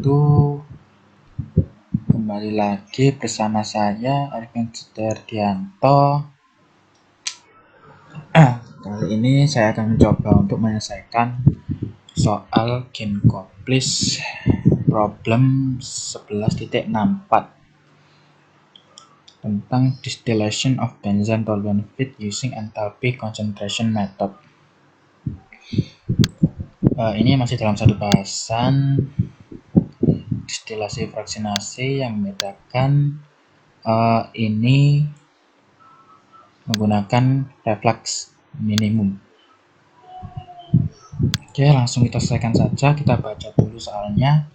wabarakatuh. Kembali lagi bersama saya Arifin Sudardianto. Kali ini saya akan mencoba untuk menyelesaikan soal Ginkgo-Pliss problem 11.64 tentang distillation of benzene toluene feed using enthalpy concentration method. Ini masih dalam satu bahasan distilasi fraksinasi yang membedakan ini menggunakan reflux minimum. Oke, langsung kita selesaikan saja. Kita baca dulu soalnya.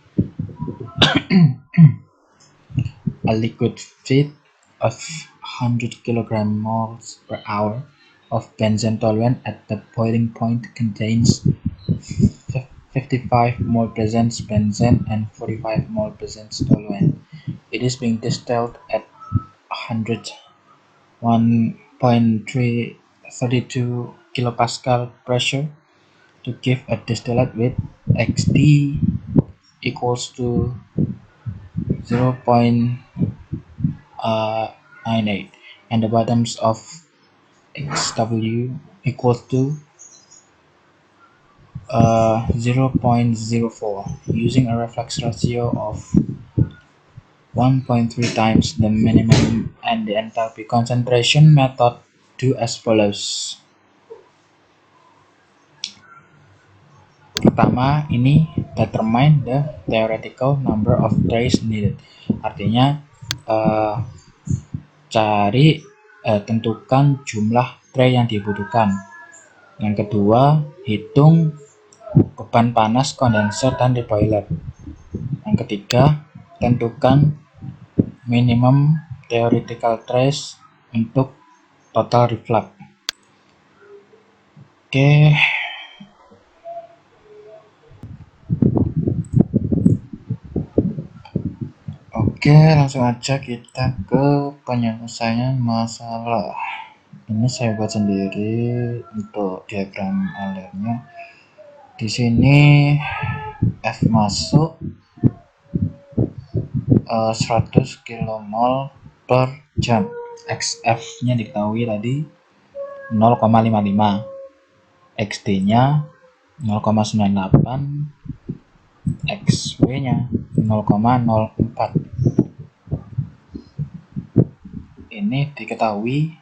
A liquid feed of 100 kg moles per hour of benzene toluene at the boiling point contains 55 mole presence benzene and 45 mole presence toluene. It is being distilled at 101.332 kilopascal pressure to give a distillate with XD equals to 0.98 and the bottoms of XW equals to 0.04 using a reflux ratio of 1.3 times the minimum, and the enthalpy concentration method do as follows. Pertama, ini determine the theoretical number of trays needed. Artinya tentukan jumlah tray yang dibutuhkan. Yang kedua, hitung beban panas kondenser dan deboiler. Yang ketiga, tentukan minimum theoretical trays untuk total reflux. Oke, langsung aja kita ke penyelesaian masalah. Ini saya buat sendiri untuk diagram alirnya. Di sini F masuk 100 kmol per jam. XF-nya diketahui tadi 0,55, XD-nya 0,98, XW-nya 0,04. Ini diketahui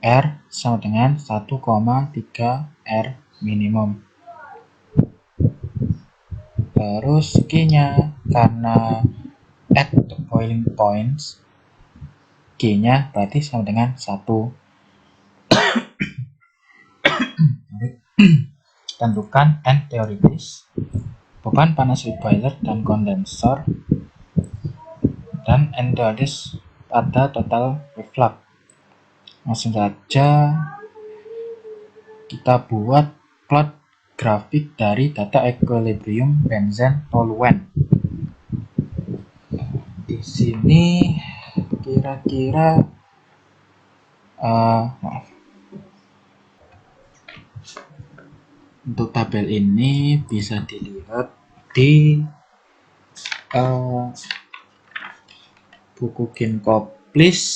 R sama dengan 1,3 R minimum. Terus Q-nya karena at the boiling points, Q-nya berarti sama dengan 1. Tentukan N teoritis, beban panas boiler dan kondensor, dan N teoritis pada total reflux. Langsung saja kita buat plot grafik dari data equilibrium benzene toluene. Di sini kira-kira untuk tabel ini bisa dilihat di buku Ginkgo-Pliss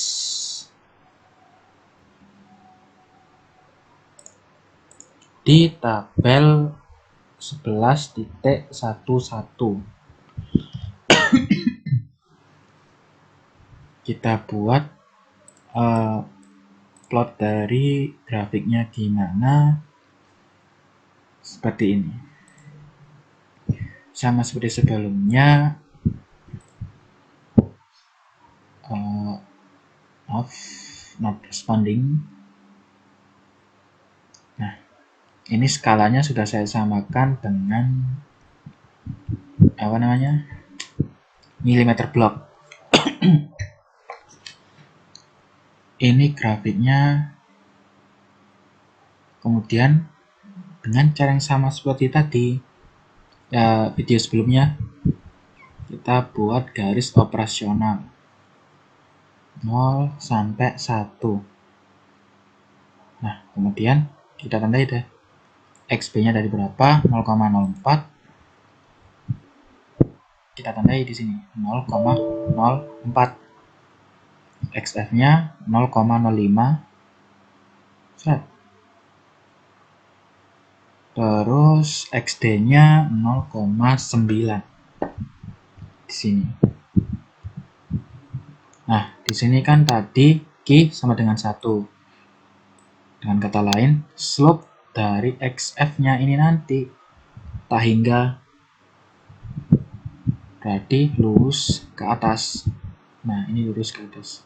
di tabel 11.11. Kita buat plot dari grafiknya gimana, seperti ini. Sama seperti sebelumnya, not responding. Nah, ini skalanya sudah saya samakan dengan milimeter block. Ini grafiknya. Kemudian dengan cara yang sama seperti tadi video sebelumnya, kita buat garis operasional 0 sampai 1. Nah, kemudian kita tandai deh XB nya dari berapa, 0,04, kita tandai di sini 0,04, XF-nya 0,05, terus XD-nya 0,9 di sini. Nah, di sini kan tadi Q sama dengan 1. Dengan kata lain, slope dari XF-nya ini nanti tak hingga, berarti lurus ke atas. Nah, ini lurus ke atas.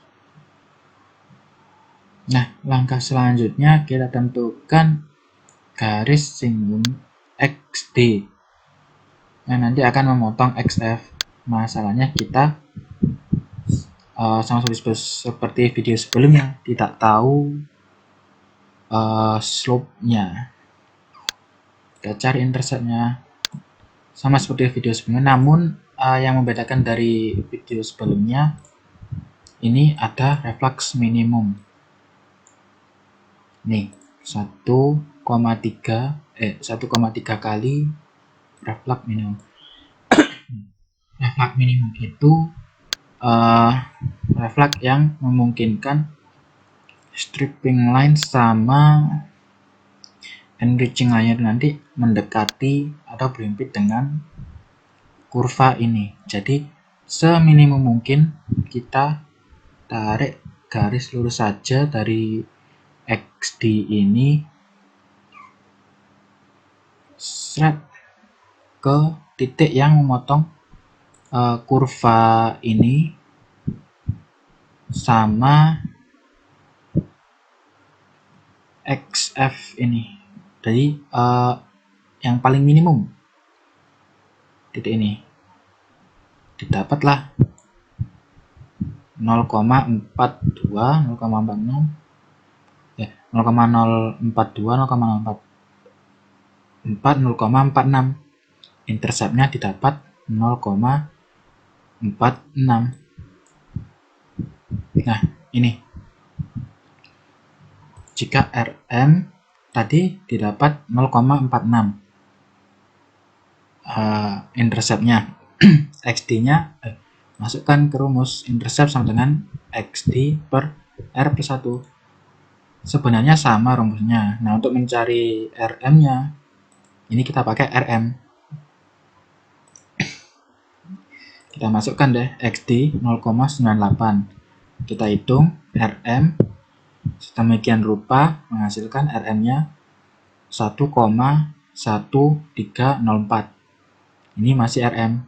Nah, langkah selanjutnya kita tentukan garis singgung XD yang nanti akan memotong XF. Masalahnya kita sama seperti video sebelumnya tidak tahu slope-nya. Kita cari interceptnya sama seperti video sebelumnya, namun yang membedakan dari video sebelumnya ini ada reflux minimum. Nih 1,3 kali reflux minimum. Reflux minimum itu reflux yang memungkinkan stripping line sama enriching line nanti mendekati atau berhimpit dengan kurva ini. Jadi seminimum mungkin kita tarik garis lurus saja dari XD ini ke titik yang memotong kurva ini sama XF ini. Jadi yang paling minimum titik ini didapatlah 0,42, 0,46, 0,042, 0,044, 0,46. Interceptnya didapat 0,46. Nah, ini jika RM tadi didapat 0,46 interceptnya, XD-nya masukkan ke rumus intercept sama dengan XD per R plus 1. Sebenarnya sama rumusnya. Nah, untuk mencari RM-nya, ini kita pakai RM. Kita masukkan deh XD 0,98. Kita hitung RM sedemikian rupa menghasilkan RM-nya 1,1304. Ini masih RM.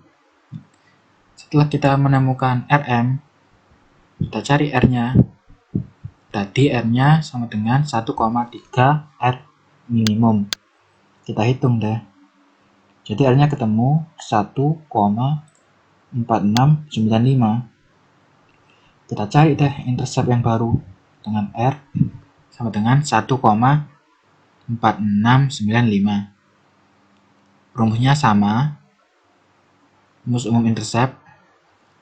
Setelah kita menemukan RM, kita cari R-nya. Tadi R-nya sama dengan 1,3 R minimum. Kita hitung deh. Jadi R-nya ketemu 1,4695. Kita cari deh intercept yang baru dengan R sama dengan 1,4695. Rumusnya sama. Rumus umum intercept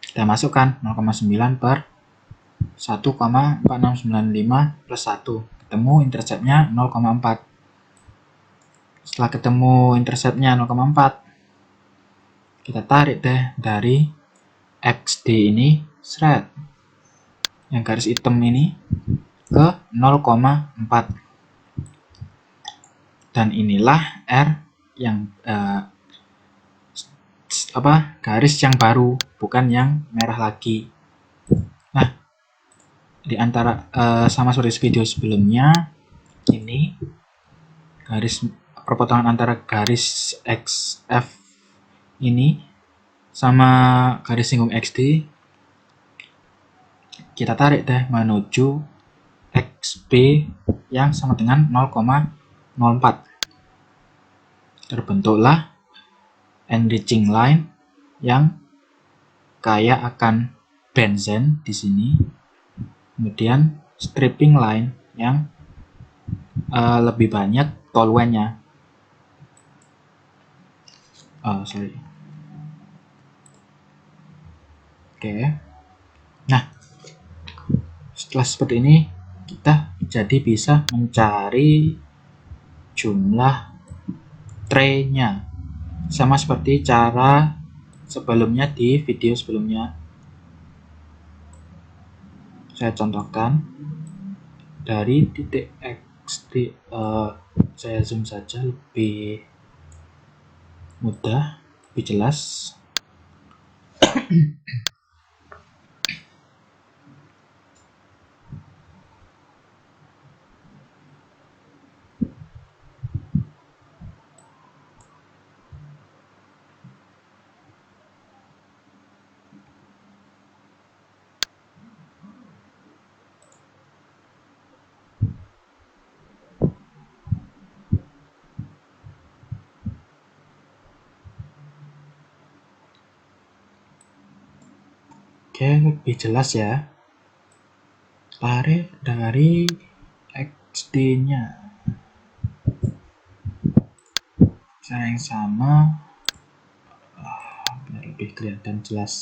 kita masukkan 0,9 per 1,4695 plus 1. Ketemu interceptnya 0,4. Setelah ketemu interceptnya 0,4, kita tarik deh dari XD ini, yang garis hitam ini ke 0,4. Dan inilah R yang garis yang baru, bukan yang merah lagi. Nah, di antara sama seperti video sebelumnya, ini garis perpotongan antara garis XF ini sama garis singgung XD kita tarik deh menuju XB yang sama dengan 0,04. Terbentuklah enriching line yang kaya akan benzen di sini. Kemudian stripping line yang lebih banyak toluennya. Oke. Nah, setelah seperti ini kita jadi bisa mencari jumlah tray-nya sama seperti cara Sebelumnya di video sebelumnya saya contohkan dari titik X saya zoom saja lebih mudah, lebih jelas. Oke, lebih jelas ya. Tarik dari XD-nya. Cara yang sama, biar lebih kelihatan jelas.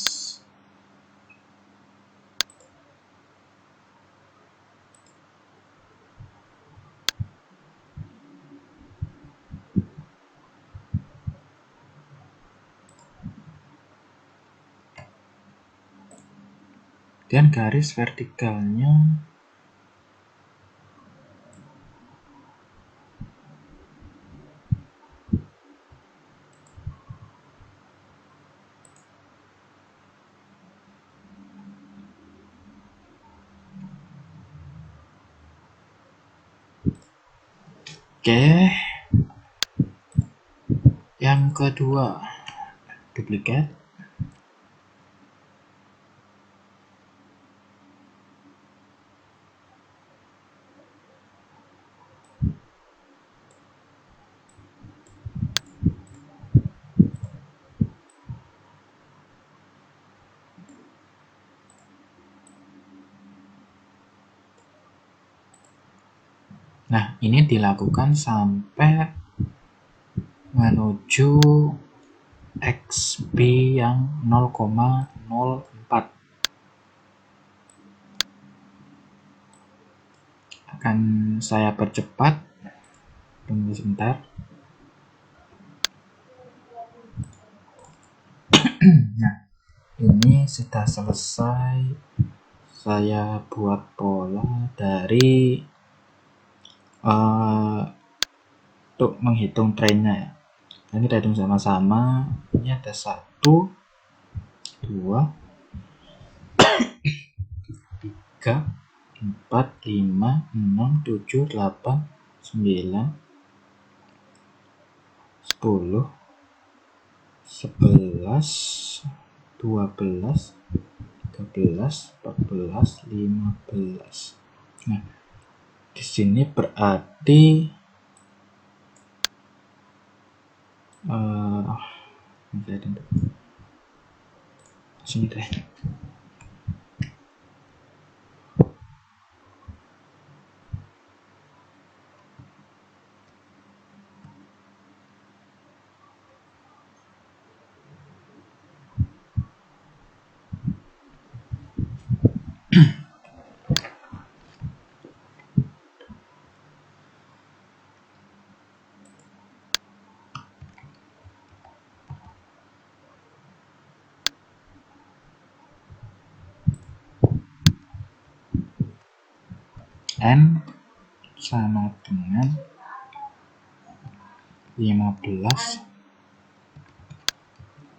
Dan garis vertikalnya oke. Yang kedua, duplicate. Nah, ini dilakukan sampai menuju XB yang 0,04. Akan saya percepat. Tunggu sebentar. Nah, ini sudah selesai. Saya buat pola dari untuk menghitung trennya ya. Ini kita hitung sama-sama. Ini ada 1, 2, 3, 4, 5, 6, 7, 8, 9, 10, 11, 12, 13, 14, 15. Nah, di sini berarti sini deh. N sama dengan 15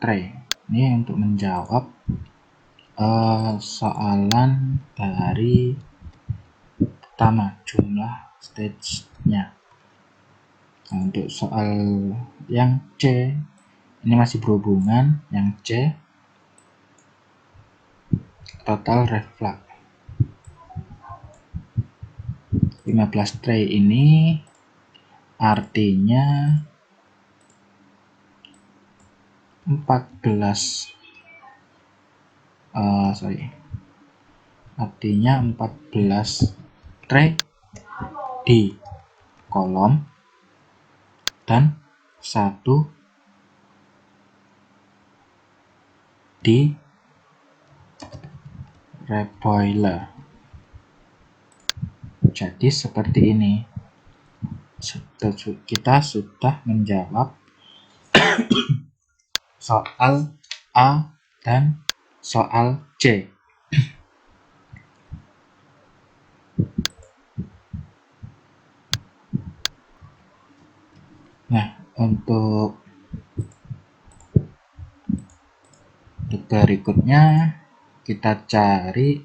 tray. Ini untuk menjawab soalan dari pertama, jumlah stage-nya. Nah, untuk soal yang C ini masih berhubungan. Yang C total reflux 15 tray ini artinya 14 tray di kolom dan 1 di reboiler. Jadi seperti ini. Kita sudah menjawab soal A, dan soal C. Nah, untuk berikutnya kita cari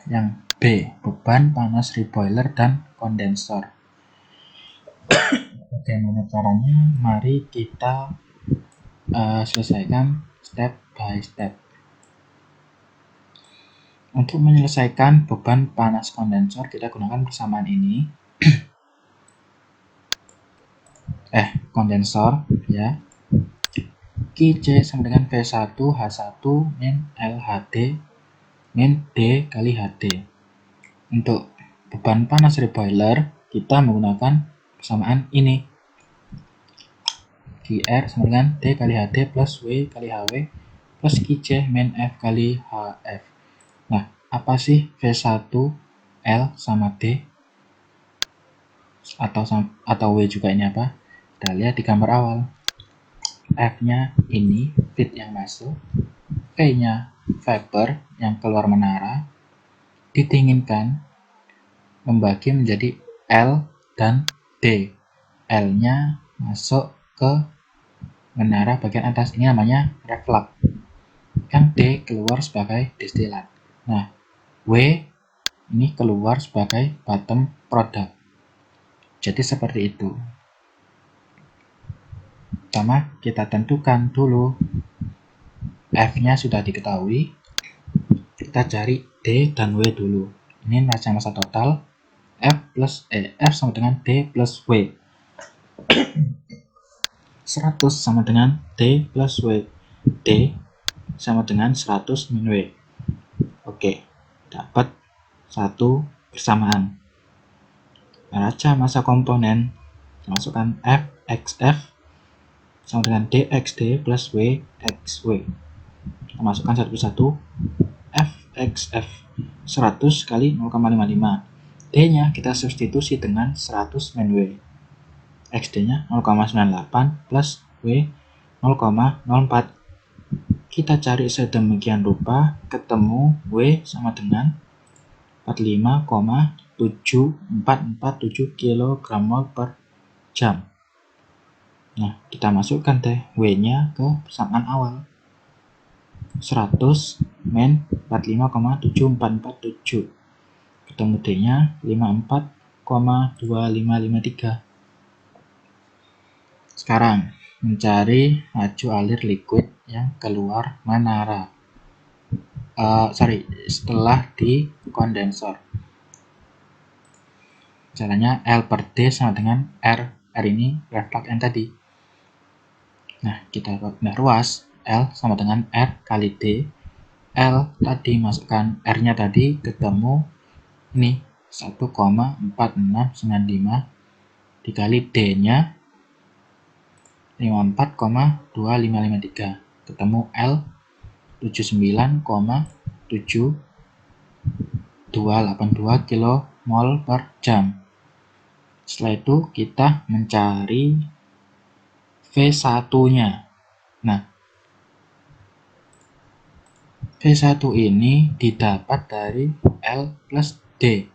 yang B, beban panas reboiler dan kondensor. Bagaimana caranya? Mari kita selesaikan step by step. Untuk menyelesaikan beban panas kondensor, kita gunakan persamaan ini. Kondensor ya. QC sama dengan V1 H1 min LHD min D kali HD. Untuk beban panas reboiler, kita menggunakan persamaan ini. QR sama dengan D kali HD plus W kali HW plus QC min F kali HF. Nah, apa sih V1 L sama D? Atau W juga ini apa? Kita lihat di gambar awal. F-nya ini feed yang masuk, V-nya vapor yang keluar menara, didinginkan, membagi menjadi L dan D. L-nya masuk ke menara bagian atas, ini namanya reflux. Yang D keluar sebagai distilat. Nah, W ini keluar sebagai bottom product. Jadi seperti itu. Pertama, kita tentukan dulu F-nya sudah diketahui. Kita cari D dan W dulu. Ini neraca massa total. F sama dengan D plus W. 100 sama dengan D plus W. D sama dengan 100 min W. Oke, dapat satu persamaan. Neraca massa komponen, masukkan F XF sama dengan DXD plus WXW. Kita masukkan satu persatu. FXF 100 kali 0,55. D-nya kita substitusi dengan 100 min W. XD-nya 0,98 plus W 0,04. Kita cari sedemikian rupa, ketemu W sama dengan 45,7447 kg per jam. Nah, kita masukkan deh W-nya ke persamaan awal. 100 min 45,7447. Ketemu D-nya 54,2553. Sekarang, mencari laju alir liquid yang keluar menara. Setelah di kondensor. Caranya L per D sama dengan R. R ini reflux yang tadi. Nah, kita ruas L sama dengan R kali D. L tadi masukkan R-nya tadi, ketemu ini 1,4695 dikali D-nya 54,2553. Ketemu L 79,7282 kmol per jam. Setelah itu kita mencari V1-nya. Nah, V1 ini didapat dari L plus D.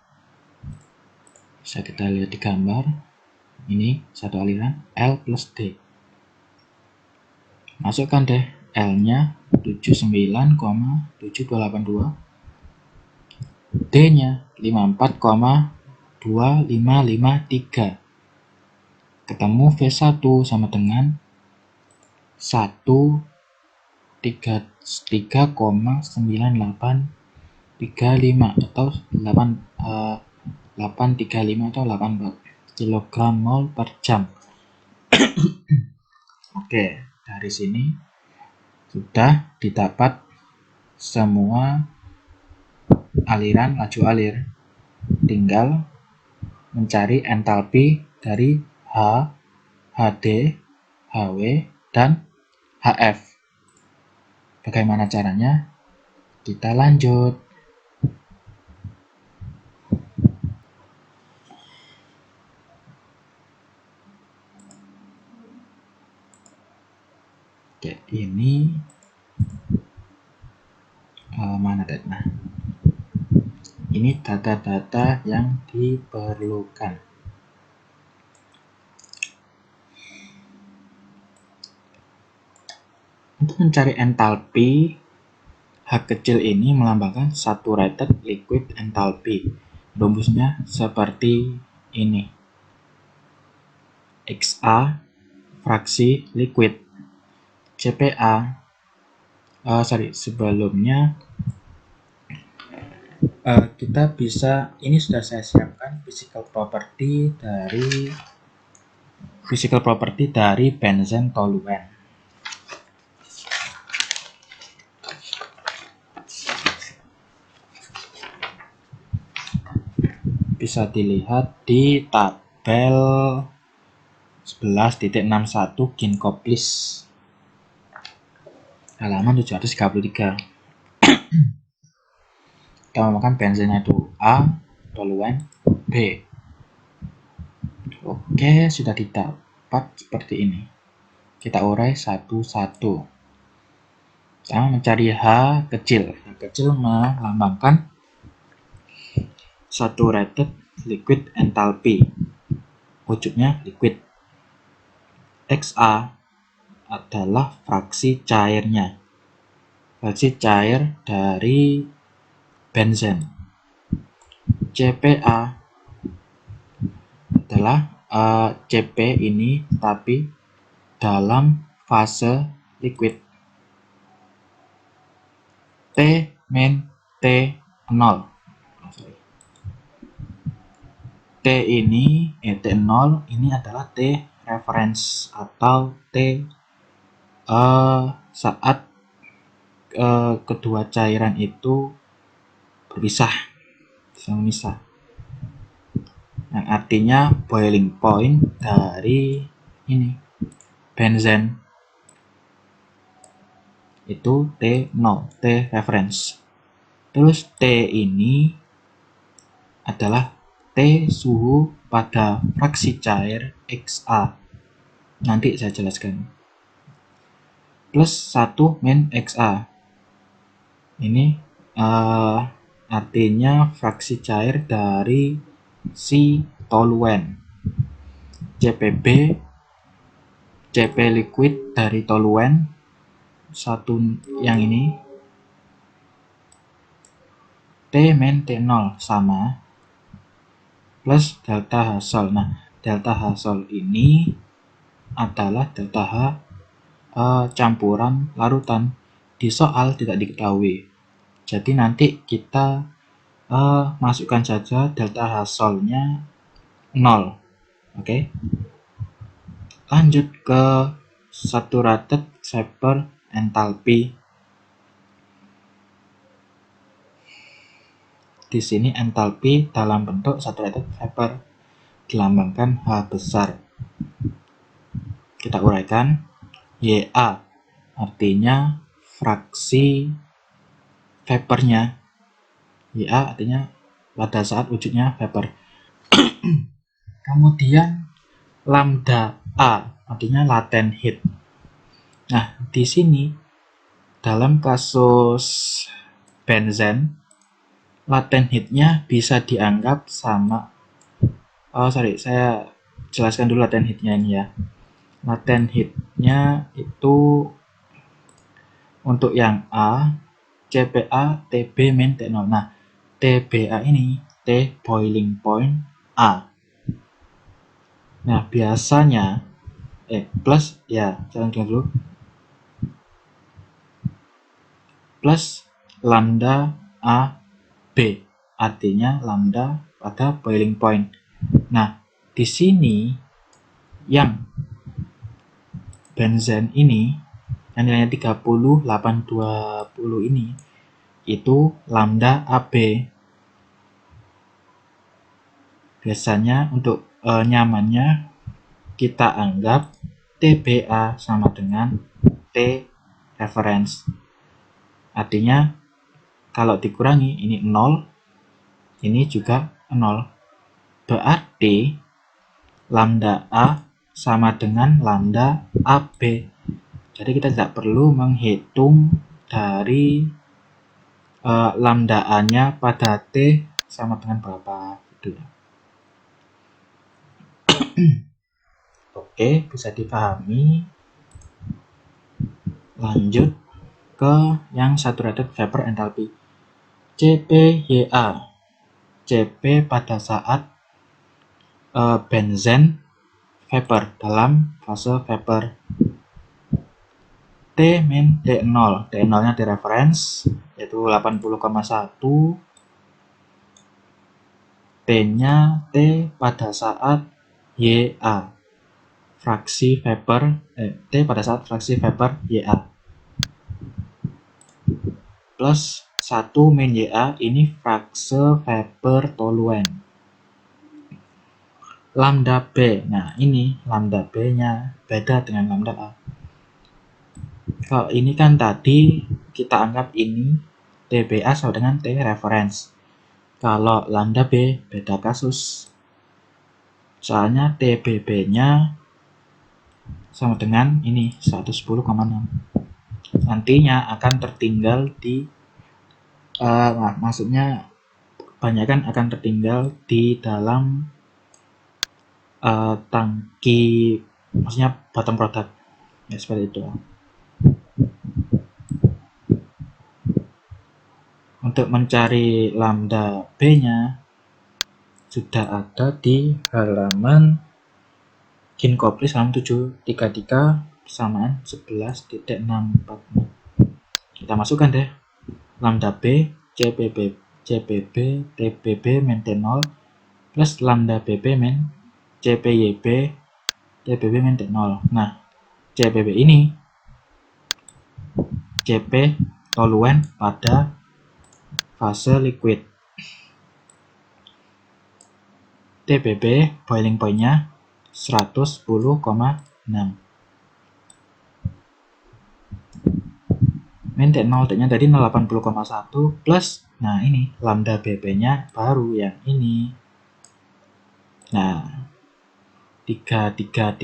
Bisa kita lihat di gambar. Ini satu aliran L plus D. Masukkan deh L-nya 79,7282. D-nya 54,2553. Ketemu V1 sama dengan 133,9835 atau 835 atau 8 kg mol per jam. Oke, dari sini sudah didapat semua aliran laju alir. Tinggal mencari entalpi dari H, HD, HW, dan HF. Bagaimana caranya? Kita lanjut. Oke, ini mana data? Nah, ini data-data yang diperlukan. Untuk mencari entalpi, H kecil ini melambangkan saturated liquid enthalpy. Rumusnya seperti ini. XA fraksi liquid. CPA sebelumnya kita bisa, ini sudah saya siapkan physical property dari benzen toluen. Bisa dilihat di tabel 11.61 Ginkgo-Bliss halaman 733. Kita memakan benzennya itu A, toluen B. Oke, sudah didapat seperti ini. Kita urai satu-satu. Kita mencari H kecil. H kecil melambangkan saturated liquid enthalpy. Wujudnya liquid. XA adalah fraksi cairnya. Fraksi cair dari benzen. CPA adalah CP ini tapi dalam fase liquid. T min T0. T ini T0 ini adalah T reference atau T saat kedua cairan itu berpisah, memisah. Yang artinya boiling point dari ini benzen itu T0, T reference. Terus T ini adalah T suhu pada fraksi cair XA. Nanti saya jelaskan. Plus 1 min XA. Ini artinya fraksi cair dari si toluen. CPB, CP liquid dari toluen, satu yang ini, T min T0 sama, plus delta H-sol. Nah, delta H-sol ini adalah delta H campuran larutan. Di soal tidak diketahui. Jadi nanti kita masukkan saja delta H-solnya 0. Oke. Lanjut ke saturated vapor enthalpy. Di sini entalpi dalam bentuk saturated vapor dilambangkan H besar. Kita uraikan. YA artinya fraksi vapornya. YA artinya pada saat wujudnya vapor. Kemudian lambda A artinya latent heat. Nah, di sini dalam kasus benzen, latent heat-nya bisa dianggap sama. Saya jelaskan dulu latent heat-nya ini ya. Latent heat-nya itu untuk yang A, CPA, TB min T0. Nah, TBA ini T boiling point A. Nah, biasanya plus ya, jangan dulu. Plus lambda A B, artinya lambda pada boiling point. Nah, di sini yang benzen ini yang nilainya 30, 8, 20 ini itu lambda AB. Biasanya untuk nyamannya kita anggap TBA sama dengan T reference. Artinya kalau dikurangi ini 0, ini juga 0. Berarti lambda A sama dengan lambda AB. Jadi kita tidak perlu menghitung dari lambda A-nya pada T sama dengan berapa gitu ya. Oke, bisa dipahami. Lanjut ke yang saturated vapor enthalpy. CPYA. CP pada saat benzen vapor dalam fase vapor. T min D0. D0 nya di reference yaitu 80,1. T nya T pada saat YA fraksi vapor T pada saat fraksi vapor YA plus 1 min YA ini fase vapor toluen. Lambda B, nah ini lambda B nya beda dengan lambda A. Kalau ini kan tadi kita anggap ini TBA sama dengan T reference. Kalau lambda B beda kasus. Soalnya TBB nya sama dengan ini 110,6. Nantinya akan tertinggal di maksudnya kebanyakan akan tertinggal di dalam tangki, maksudnya bottom product ya, seperti itu. Untuk mencari lambda B nya sudah ada di halaman Ginkoplis halaman 733 persamaan 11.64. Kita masukkan deh lambda B CPB TBB min T0 plus lambda BB min CPYB TBB min T0. Nah, CPB ini CP toluen pada fase liquid. TBB boiling point-nya 110,6. Min T0 nya tadi 80,1 plus, nah ini lambda BB-nya baru yang ini. Nah, 3330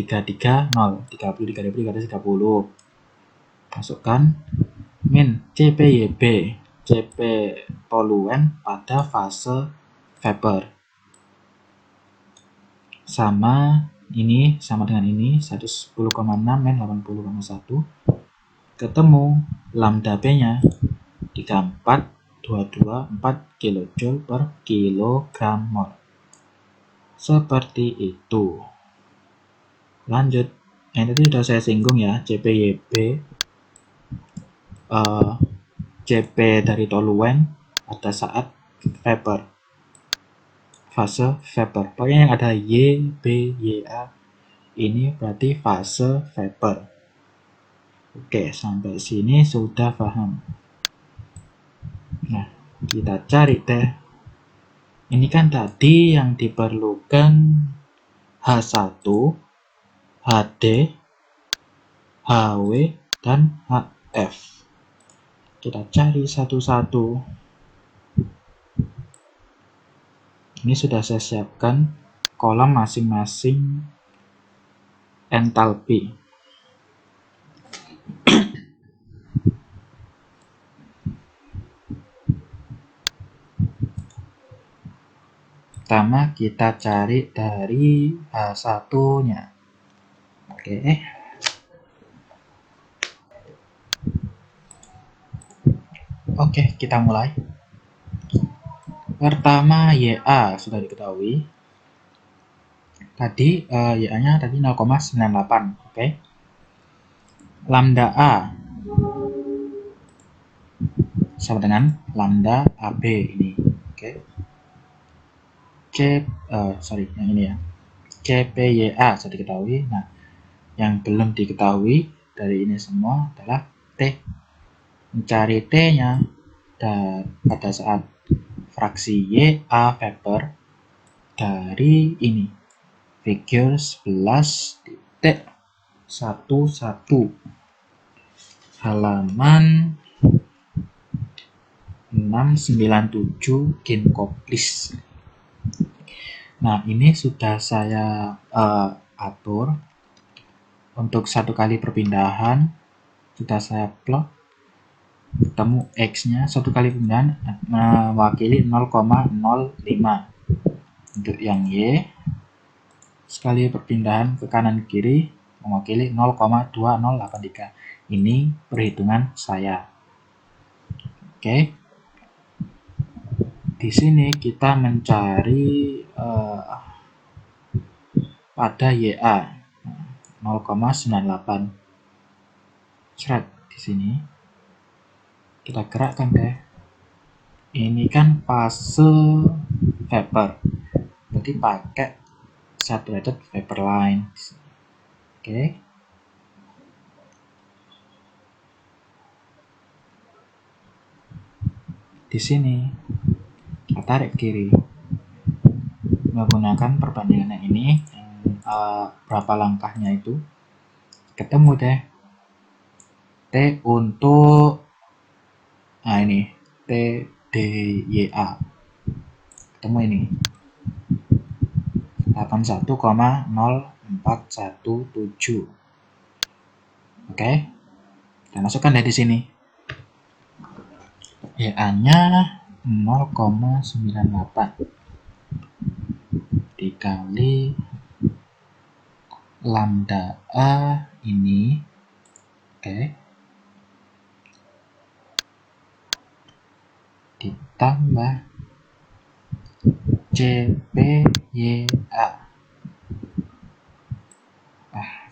masukkan min CPYB CP toluen pada fase vapor sama ini sama dengan ini 110,6 min 80,1 ketemu lambda B nya 34,224 kJ per kilogram mol. Seperti itu. Lanjut, yang tadi sudah saya singgung ya, CPYB CP dari toluen pada saat vapor, fase vapor. Pokoknya yang ada Y, B, YA ini berarti fase vapor. Oke, sampai sini sudah paham. Nah, kita cari deh. Ini kan tadi yang diperlukan H1, HD, HW, dan HF. Kita cari satu-satu. Ini sudah saya siapkan kolom masing-masing entalpi. Pertama kita cari dari H1-nya. Oke, kita mulai. Pertama YA sudah diketahui. Tadi YA-nya tadi 0,98, oke. Lambda A sama dengan lambda AB ini, oke. Yang ini ya. CPYA sudah diketahui. Nah, yang belum diketahui dari ini semua adalah T. Mencari T-nya pada saat fraksi YA vapor dari ini figure 11.11 halaman 697 Ginkoplis. Nah, ini sudah saya atur untuk satu kali perpindahan Sudah saya plot, ketemu X-nya, satu kali pindahan mewakili 0,05. Untuk yang Y, sekali perpindahan ke kanan kiri mewakili 0,2083. Ini perhitungan saya. Oke. Di sini kita mencari pada YA 0,98. Seret di sini. Kita gerakkan deh. Ini kan fase vapor. Berarti pakai saturated vapor line. Oke. Di sini kita tarik kiri menggunakan perbandingan ini, berapa langkahnya itu ketemu deh. T untuk ini TDYA ketemu ini 81,0417. Oke, kita masukkan dari sini. YA-nya 0,98 dikali lambda A ini, oke, ditambah CPYA.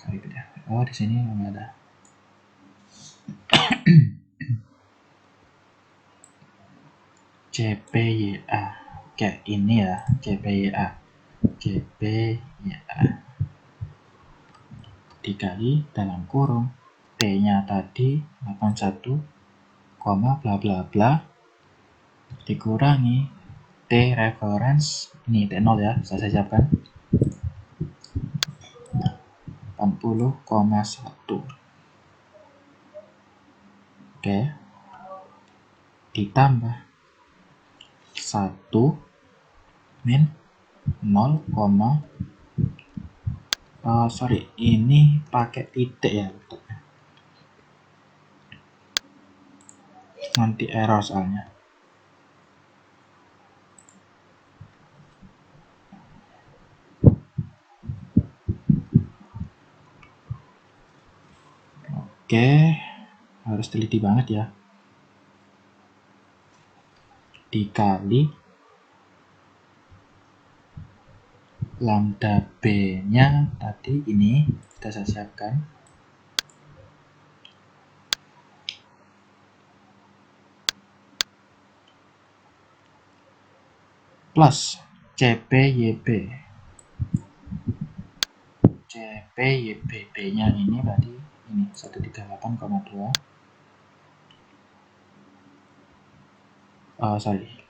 Sorry beda. Oh, di sini nggak ada. CPYA. Oke, ini ya CPYA. CPYA dikali dalam kurung T-nya tadi 81, bla bla bla dikurangi T reference, ini T0 ya, saya siapkan 80,1. Oke, ditambah 1 min 0, sorry, ini pakai titik ya, nanti error soalnya. Oke, harus teliti banget ya. Dikali lambda B-nya tadi ini sudah saya siapkan. Plus CPYB. CPYB B-nya ini tadi ini 138,2. Sorry.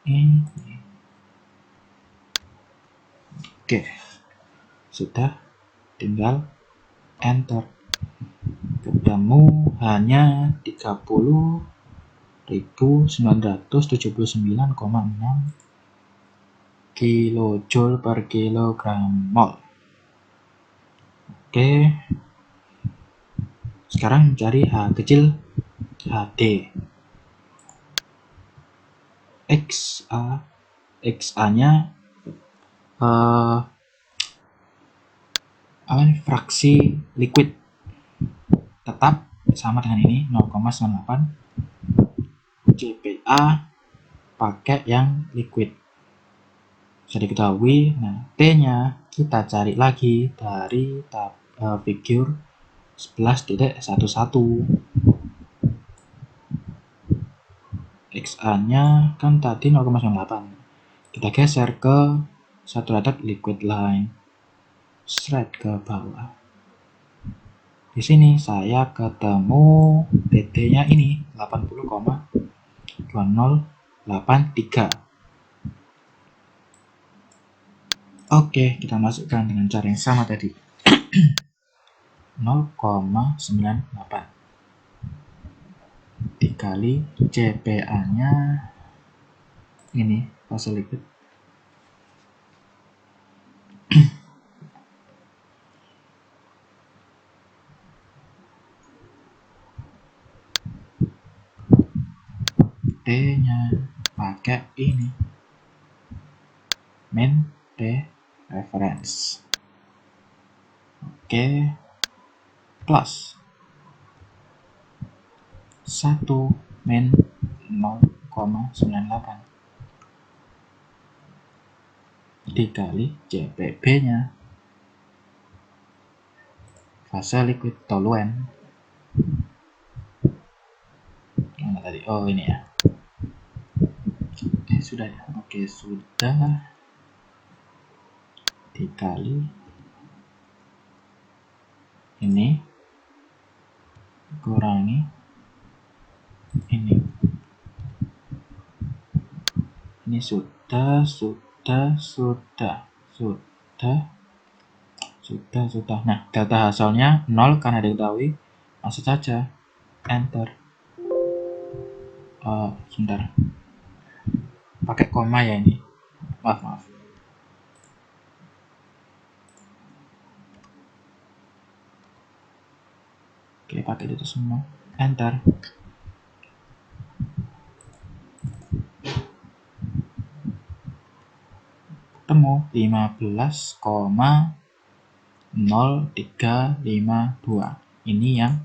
Ini. Oke. Sudah, tinggal enter. Ketemu hanya 30.979,6 kilojoule per kilogram mol. Oke, sekarang cari H kecil HD. XA-nya fraksi liquid tetap sama dengan ini 0,98. CPA pakai yang liquid bisa diketahui. Nah, T-nya kita cari lagi dari figure 11.11. XA-nya kan tadi 0,98. Kita geser ke saturated liquid line, straight ke bawah. Di sini saya ketemu TD-nya ini 80,2083. Oke, kita masukkan dengan cara yang sama tadi. 0,98 dikali CPA-nya ini fase liquid T-nya pakai ini main T reference. Oke, plus 1 min 0,98 dikali CPB-nya fase liquid toluen. Mana tadi? Oh, ini ya. Sudah ya. Oke, sudah dikali ini kurangi ini sudah. Nah, data hasilnya 0 karena diketahui. Masuk saja enter. Sebentar, pakai koma ya ini. Maaf. Oke, pakai itu semua. Enter. Ketemu 15,0352. Ini yang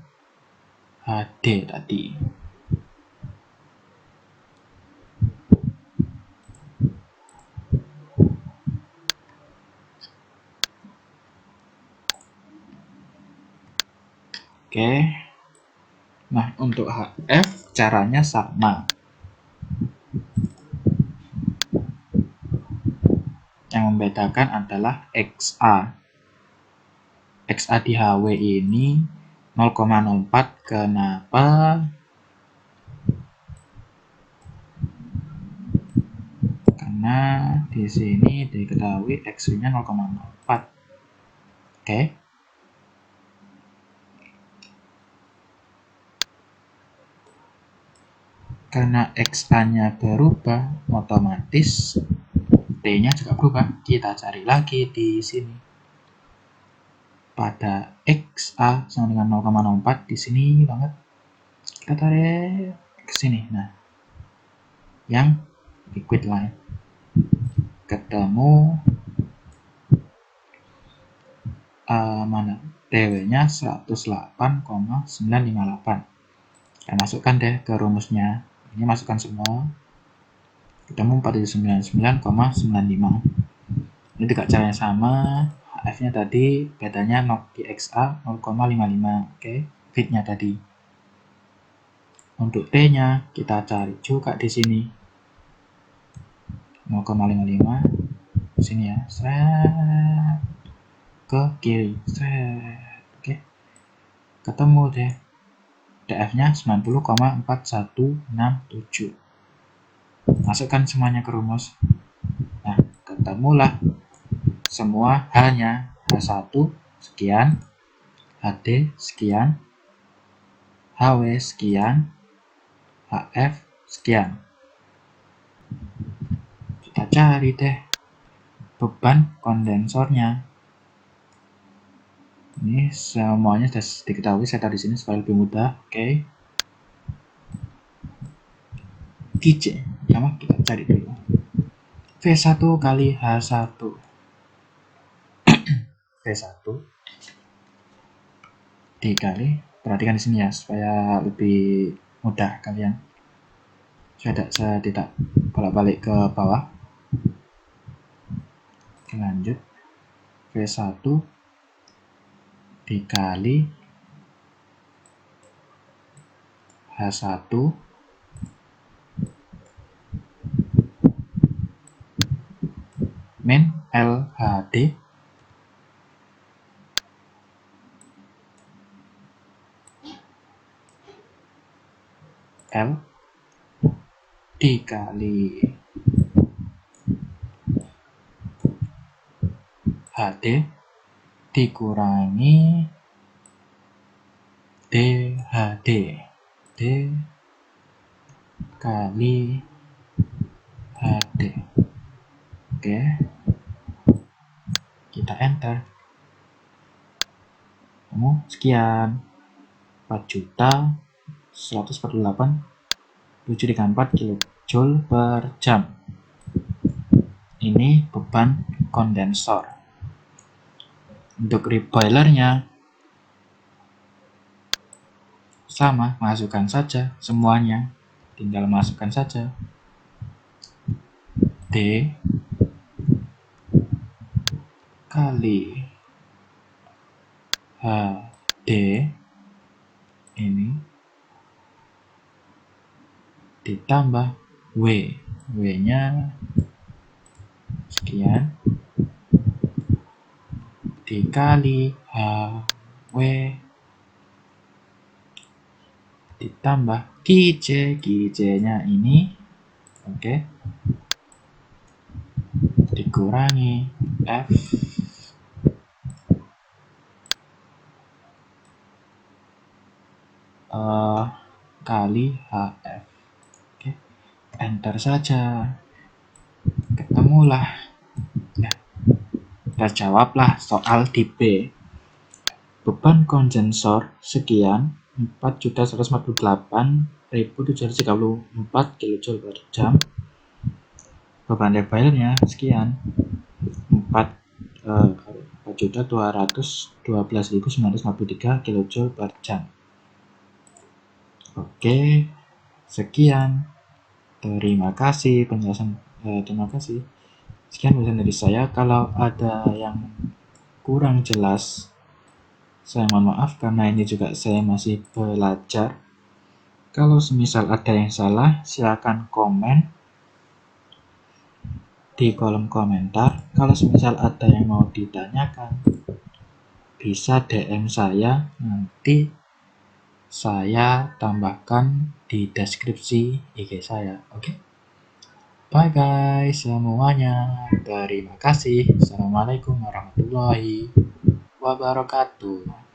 HD tadi. Oke. Nah, untuk HF caranya sama. Yang membedakan adalah XA. XA di HW ini 0,04. Kenapa? Karena di sini diketahui XV-nya 0,04. Oke. Karena XA-nya berubah, otomatis T-nya juga berubah. Kita cari lagi di sini. Pada XA sama dengan 0,04 di sini banget. Kita tarik ke sini. Nah, yang liquid line ketemu mana? TW-nya 108,958. Kita masukkan deh ke rumusnya. Ini masukkan semua. Ketemu 499,95. Ini juga caranya sama. HF-nya tadi bedanya di XA 0,55. Oke, fit-nya tadi. Untuk T-nya kita cari juga di sini. 0,55 sini ya. Seret ke kiri. Seret. Oke. Ketemu deh. DF-nya 90,4167. Masukkan semuanya ke rumus. Nah, ketemulah semua H-nya. H1 sekian, HD sekian, HW sekian, HF sekian. Kita cari deh beban kondensornya. Ini semuanya sudah diketahui, saya taruh di sini supaya lebih mudah. Oke. Kj, sama kita cari dulu. V1 kali H1. V1 dikali, perhatikan di sini ya supaya lebih mudah kalian. Saya tidak bolak-balik ke bawah. Oke, lanjut. V1 dikali H1 min LHD L dikali HD dikurangi DHD. kali HD. Oke, kita enter. Kamu sekian 4.148.734 kilojoule per jam. Ini beban kondensor. Untuk reboilernya sama, masukkan saja semuanya, tinggal masukkan saja D kali HD ini ditambah W nya sekian dikali HW ditambah Qj nya ini, oke, dikurangi F kali HF. Oke, enter saja, ketemulah. Nah, terjawablah soal di B. Beban kondensor sekian 4.148.734 kilojoule per jam. Beban reboilernya sekian 4.212.953 kilojoule per jam. Oke, sekian. Terima kasih penjelasan. Terima kasih. Sekian penjelasan dari saya. Kalau ada yang kurang jelas, saya mohon maaf karena ini juga saya masih belajar. Kalau semisal ada yang salah, silakan komen di kolom komentar. Kalau semisal ada yang mau ditanyakan, bisa DM saya, nanti saya tambahkan di deskripsi IG saya. Oke? Bye guys semuanya. Terima kasih. Assalamualaikum warahmatullahi wabarakatuh.